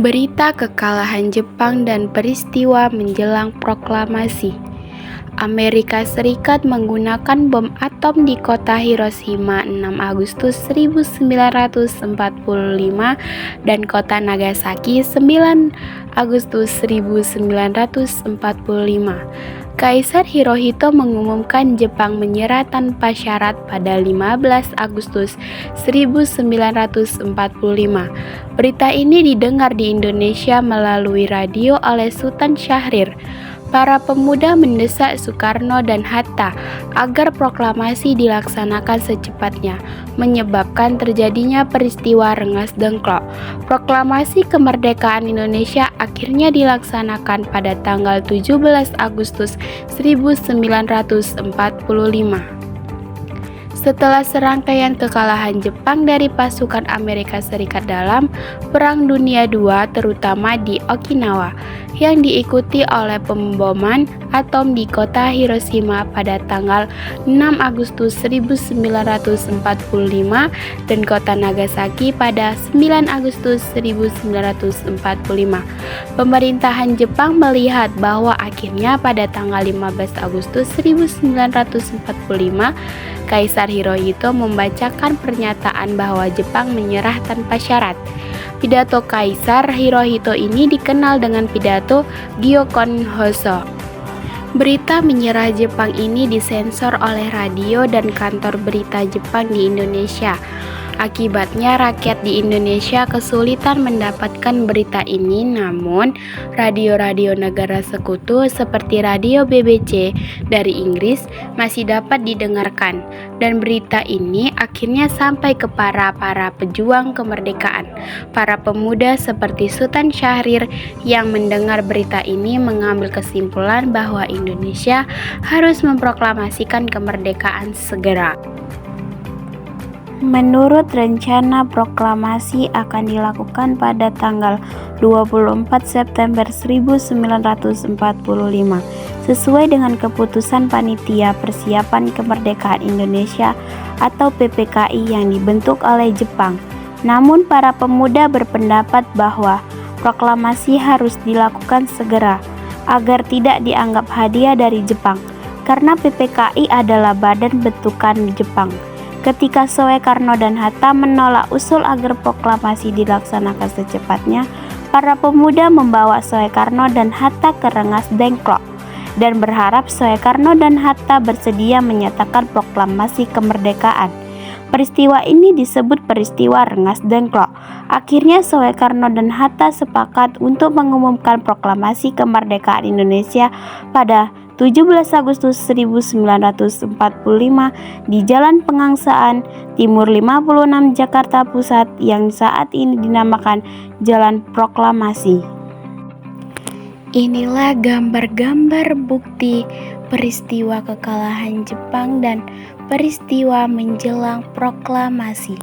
Berita kekalahan Jepang dan peristiwa menjelang proklamasi. Amerika Serikat menggunakan bom atom di kota Hiroshima 6 Agustus 1945 dan kota Nagasaki 9 Agustus 1945. Kaisar Hirohito mengumumkan Jepang menyerah tanpa syarat pada 15 Agustus 1945. Berita ini didengar di Indonesia melalui radio oleh Sultan Syahrir. Para pemuda mendesak Soekarno dan Hatta agar proklamasi dilaksanakan secepatnya, menyebabkan terjadinya peristiwa Rengas Dengklok. Proklamasi kemerdekaan Indonesia akhirnya dilaksanakan pada tanggal 17 Agustus 1945. Setelah serangkaian kekalahan Jepang dari pasukan Amerika Serikat dalam Perang Dunia II, terutama di Okinawa, yang diikuti oleh pemboman atom di kota Hiroshima pada tanggal 6 Agustus 1945 dan kota Nagasaki pada 9 Agustus 1945. Pemerintahan Jepang melihat bahwa akhirnya pada tanggal 15 Agustus 1945, Kaisar Hirohito membacakan pernyataan bahwa Jepang menyerah tanpa syarat. Pidato Kaisar Hirohito ini dikenal dengan pidato Gyokon Hoso. Berita menyerah Jepang ini disensor oleh radio dan kantor berita Jepang di Indonesia. Akibatnya rakyat di Indonesia kesulitan mendapatkan berita ini, namun radio-radio negara sekutu seperti radio BBC dari Inggris masih dapat didengarkan, dan berita ini akhirnya sampai ke para pejuang kemerdekaan. Para pemuda seperti Sultan Syahrir yang mendengar berita ini mengambil kesimpulan bahwa Indonesia harus memproklamasikan kemerdekaan segera. Menurut rencana, proklamasi akan dilakukan pada tanggal 24 September 1945 sesuai dengan keputusan Panitia Persiapan Kemerdekaan Indonesia atau PPKI yang dibentuk oleh Jepang. Namun para pemuda berpendapat bahwa proklamasi harus dilakukan segera agar tidak dianggap hadiah dari Jepang, karena PPKI adalah badan bentukan Jepang. Ketika Soekarno dan Hatta menolak usul agar proklamasi dilaksanakan secepatnya, para pemuda membawa Soekarno dan Hatta ke Rengas Dengklok dan berharap Soekarno dan Hatta bersedia menyatakan proklamasi kemerdekaan. Peristiwa ini disebut peristiwa Rengas Dengklok. Akhirnya Soekarno dan Hatta sepakat untuk mengumumkan proklamasi kemerdekaan Indonesia pada 17 Agustus 1945 di Jalan Pengangsaan Timur 56 Jakarta Pusat yang saat ini dinamakan Jalan Proklamasi. Inilah gambar-gambar bukti peristiwa kekalahan Jepang dan peristiwa menjelang proklamasi.